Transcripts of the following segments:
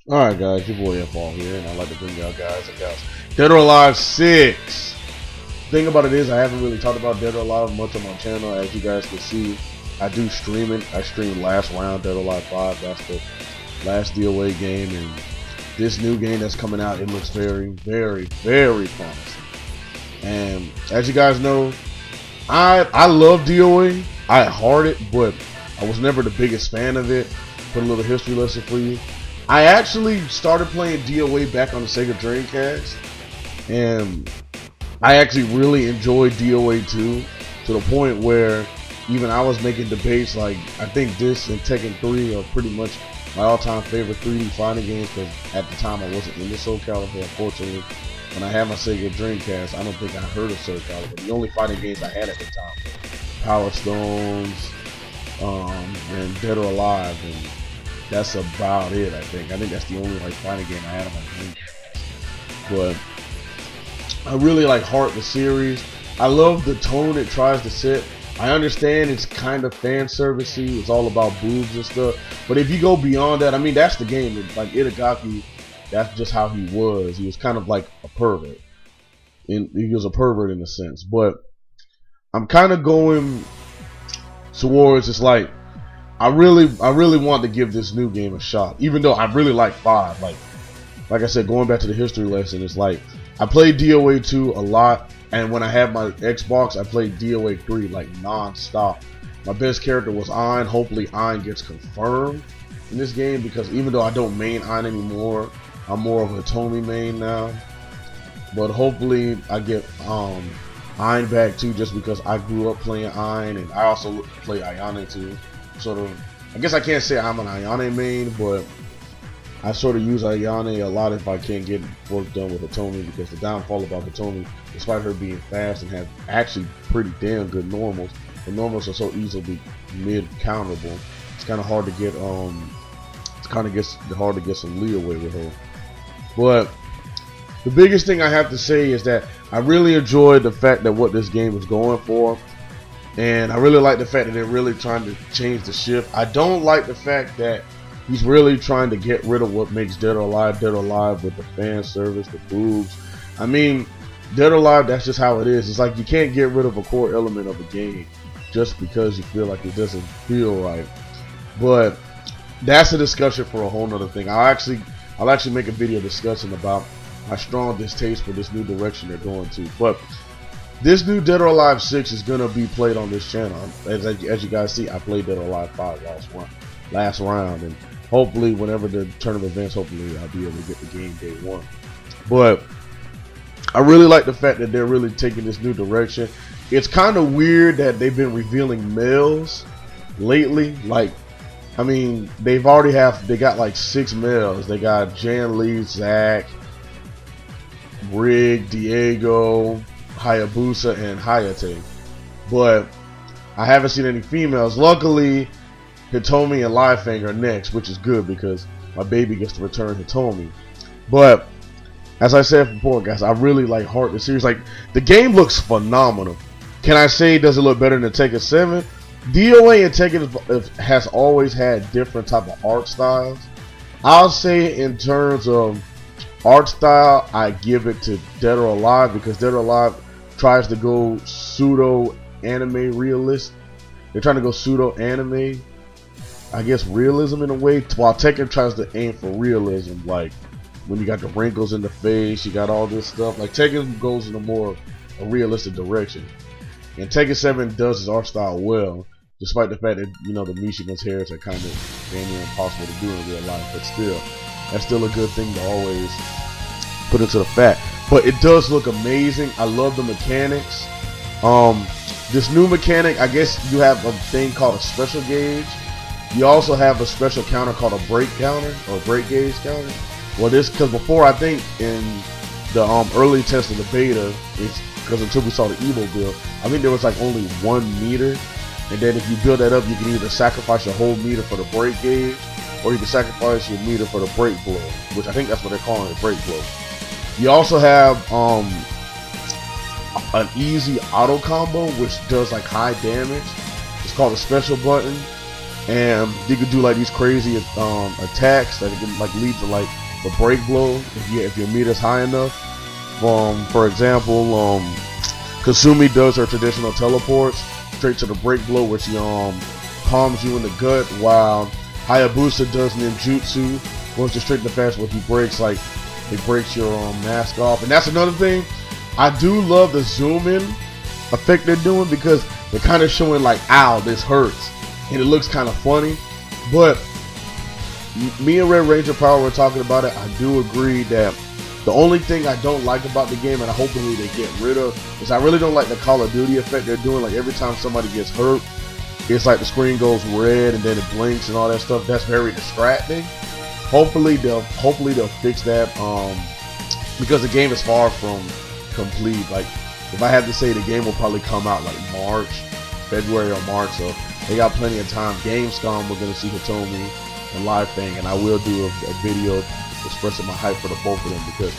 Alright guys, your boy Fball here, and I'd like to bring y'all guys and gals Dead or Alive 6. Thing about it is I haven't really talked about Dead or Alive much on my channel. As you guys can see, I do stream it. I stream last round Dead or Alive 5. That's the last DOA game, and this new game that's coming out, it looks very, very, very promising. And as you guys know, I love DOA. I heart it, but I was never the biggest fan of it. Put a little history lesson for you. I actually started playing DOA back on the Sega Dreamcast, and I actually really enjoyed DOA 2 to the point where even I was making debates like, I think this and Tekken 3 are pretty much my all-time favorite 3D fighting games, because at the time I wasn't into Soul Calibur, unfortunately. When I had my Sega Dreamcast, I don't think I heard of Soul Calibur. The only fighting games I had at the time were Power Stones, and Dead or Alive, and that's about it. I think that's the only like fighting game I had on my Dreamcast. But I really like heart the series. I love the tone it tries to set. I understand it's kind of fan servicey. It's all about boobs and stuff. But if you go beyond that, I mean, that's the game. Like Itagaki, that's just how he was. He was kind of like a pervert. He was a pervert in a sense. But I'm kind of going towards, it's like, I really want to give this new game a shot, even though I really like 5. Like I said, going back to the history lesson, it's like I played DOA 2 a lot, and when I had my Xbox, I played DOA 3 like non-stop. My best character was Ein. Hopefully Ein gets confirmed in this game, because even though I don't main Ein anymore, I'm more of a Hitomi main now. But hopefully I get Ein back too, just because I grew up playing Ein, and I also play Ayane too. Sort of, I guess I can't say I'm an Ayane main, but I sort of use Ayane a lot if I can't get work done with Hitomi, because the downfall about Hitomi, despite her being fast and have actually pretty damn good normals, the normals are so easily mid counterable. It's kind of hard to get hard to get some leeway with her. But the biggest thing I have to say is that I really enjoyed the fact that what this game is going for. And I really like the fact that they're really trying to change the shift. I don't like the fact that he's really trying to get rid of what makes Dead or Alive with the fan service, the boobs. I mean, Dead or Alive, that's just how it is. It's like you can't get rid of a core element of a game just because you feel like it doesn't feel right. But that's a discussion for a whole nother thing. I'll actually make a video discussing about my strong distaste for this new direction they're going to. But this new Dead or Alive 6 is going to be played on this channel. As you guys see, I played Dead or Alive 5 last round, and hopefully whenever the turn of events, hopefully I'll be able to get the game day 1. But I really like the fact that they're really taking this new direction. It's kind of weird that they've been revealing males lately. Like, I mean, they got like 6 males. They got Jan Lee, Zack, Rig, Diego, Hayabusa, and Hayate, but I haven't seen any females. Luckily, Hitomi and Lifeng are next, which is good because my baby gets to return Hitomi. But as I said before, guys, I really like heart the series. Like, the game looks phenomenal. Can I say, does it look better than Tekken 7? DOA and Tekken has always had different type of art styles. I'll say in terms of art style, I give it to Dead or Alive, because Dead or Alive tries to go pseudo anime realist. They're trying to go pseudo anime, I guess, realism in a way, while Tekken tries to aim for realism. Like when you got the wrinkles in the face, you got all this stuff. Like Tekken goes in a more realistic direction, and Tekken 7 does his art style well, despite the fact that, you know, the Michigan's hairs are kind of damn near impossible to do in real life. But still, that's still a good thing to always put into the fact. But it does look amazing. I love the mechanics. This new mechanic, I guess you have a thing called a special gauge. You also have a special counter called a break counter, or break gauge counter. Well, this, because before, I think in the early test of the beta, it's because until we saw the Evo build, I think there was like only 1 meter, and then if you build that up, you can either sacrifice your whole meter for the break gauge, or you can sacrifice your meter for the break blow, which I think that's what they're calling it, break blow. You also have an easy auto combo, which does like high damage. It's called a special button. and you could do like these crazy attacks that can like lead to like the break blow if your meter's high enough. For example, Kasumi does her traditional teleports straight to the break blow, where she palms you in the gut, while Hayabusa does ninjutsu, goes to straight to the fast where he breaks your mask off. And that's another thing, I do love the zoom in effect they're doing, because they're kind of showing like, ow, this hurts, and it looks kind of funny. But me and Red Ranger Power were talking about it. I do agree that the only thing I don't like about the game, and hopefully they get rid of, is I really don't like the Call of Duty effect they're doing. Like every time somebody gets hurt, it's like the screen goes red and then it blinks and all that stuff. That's very distracting. Hopefully they'll fix that, because the game is far from complete. Like if I had to say, the game will probably come out like February or March, so they got plenty of time. Gamescom, we're gonna see Hitomi and Live Fang, and I will do a video expressing my hype for the both of them, because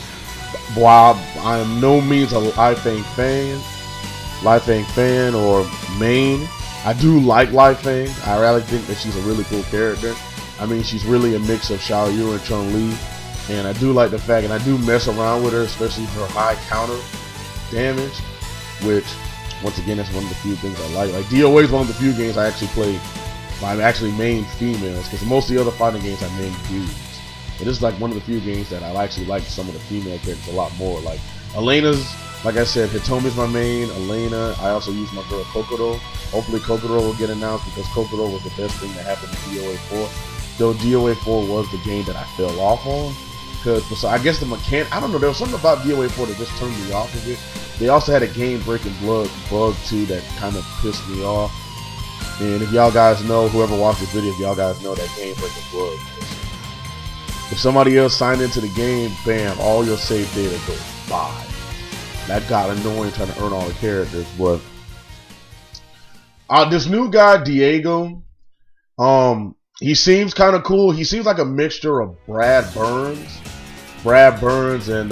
while I am no means a Live Fang fan or main, I do like Live Fang. I really think that she's a really cool character. I mean, she's really a mix of Xiaoyu and Chun-Li, and I do like the fact, and I do mess around with her, especially her high counter damage, which once again, that's one of the few things I like. Like DOA is one of the few games I actually play by actually main females, because most of the other fighting games I main dudes. And this is like one of the few games that I actually like some of the female characters a lot more. Like Elena's, like I said, Hitomi's my main. Elena, I also use my girl Kokoro. Hopefully Kokoro will get announced, because Kokoro was the best thing that happened to DOA 4. Though DOA 4 was the game that I fell off on. So I guess the mechanic, I don't know, there was something about DOA 4 that just turned me off of it. They also had a game-breaking bug too that kind of pissed me off. And if y'all guys know, whoever watched this video, if y'all guys know that game-breaking bug, if somebody else signed into the game, bam, all your save data goes bye. That got annoying trying to earn all the characters. But this new guy, Diego, he seems kind of cool. He seems like a mixture of Brad Burns and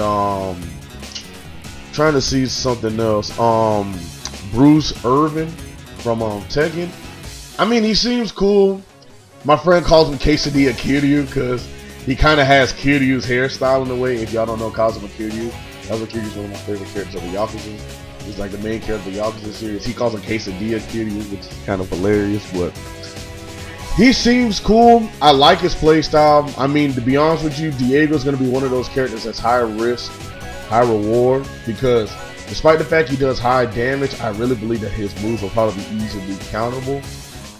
trying to see something else. Bruce Irvin from Tekken. I mean, he seems cool. My friend calls him Quesadilla Kiryu because he kind of has Kiryu's hairstyle in a way. If y'all don't know Kazuma Kiryu, Kazuma Kiryu is one of my favorite characters of the Yakuza. He's like the main character of the Yakuza series. He calls him Quesadilla Kiryu, which is kind of hilarious, but he seems cool. I like his playstyle. I mean, to be honest with you, Diego's going to be one of those characters that's high risk, high reward, because despite the fact he does high damage, I really believe that his moves will probably be easily countable.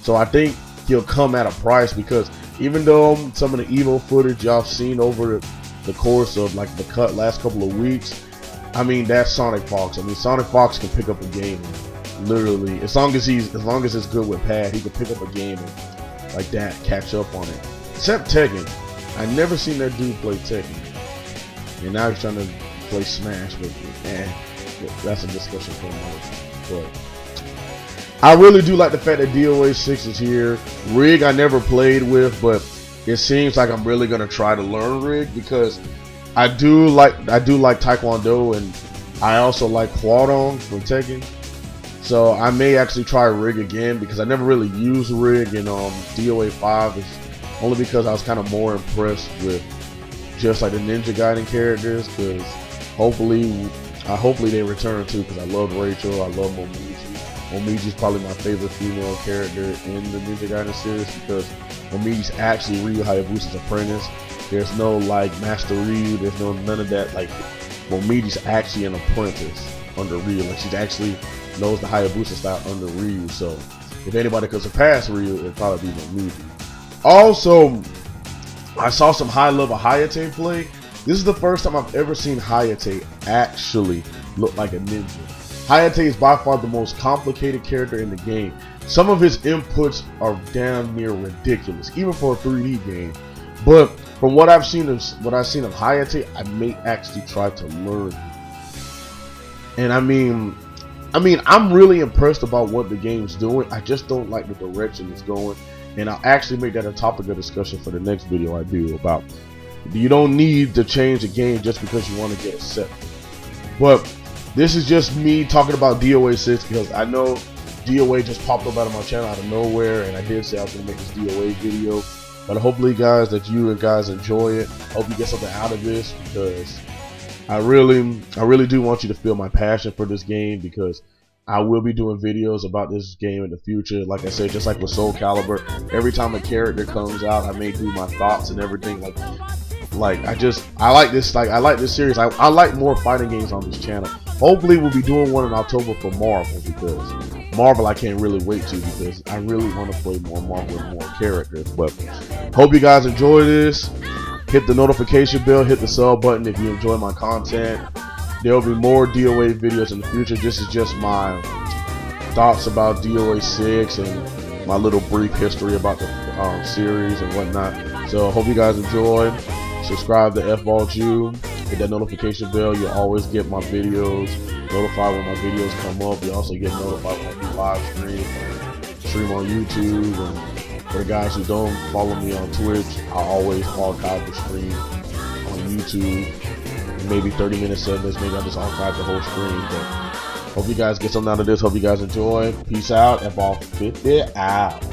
So I think he'll come at a price, because even though some of the Evo footage y'all seen over the course of like the last couple of weeks, I mean, that's Sonic Fox. I mean, Sonic Fox can pick up a game and literally, as long as it's good with pad, he can pick up a game and like that, catch up on it. Except Tekken. I never seen that dude play Tekken. And now he's trying to play Smash, but that's a discussion for another time. But I really do like the fact that DOA 6 is here. Rig I never played with, but it seems like I'm really gonna try to learn Rig, because I do like Taekwondo, and I also like Hwadong from Tekken. So I may actually try Rig again, because I never really used Rig in DOA 5. It's only because I was kind of more impressed with just like the Ninja Gaiden characters, because hopefully they return too, because I love Rachel, I love Momiji. Momiji's probably my favorite female character in the Ninja Gaiden series, because Momiji's actually Ryu Hayabusa's apprentice. There's no like Master Ryu, there's none of that. Like Momiji's actually an apprentice under Ryu. Like she actually knows the Hayabusa style under Ryu. So if anybody could surpass Ryu, it'd probably be Momiji. Also, I saw some high level Hayate play. This is the first time I've ever seen Hayate actually look like a ninja. Hayate is by far the most complicated character in the game. Some of his inputs are damn near ridiculous, even for a 3D game. But from what I've seen of Hayate, I may actually try to learn him. And I mean, I'm really impressed about what the game's doing. I just don't like the direction it's going. And I'll actually make that a topic of discussion for the next video I do about. You don't need to change the game just because you want to get a set. But this is just me talking about DOA 6, because I know DOA just popped up out of my channel out of nowhere, and I did say I was gonna make this DOA video. But hopefully, guys, that you guys enjoy it. Hope you get something out of this, because I really do want you to feel my passion for this game, because I will be doing videos about this game in the future. Like I said, just like with Soul Calibur, every time a character comes out, I may do my thoughts and everything. Like I like this series. I like more fighting games on this channel. Hopefully, we'll be doing one in October for Marvel, because Marvel I can't really wait to, because I really want to play more Marvel with more characters. But hope you guys enjoy this. Hit the notification bell, hit the sub button if you enjoy my content. There will be more DOA videos in the future. This is just my thoughts about DOA 6 and my little brief history about the series and whatnot. So hope you guys enjoyed. Subscribe to Fball Jew. Hit that notification bell. You'll always get my videos notified when my videos come up. You also get notified when I do live stream on YouTube. And for the guys who don't follow me on Twitch, I always archive the stream on YouTube. Maybe 30 minutes, 7 minutes, maybe I just archive the whole stream. But hope you guys get something out of this. Hope you guys enjoy. Peace out. Fball 50 out.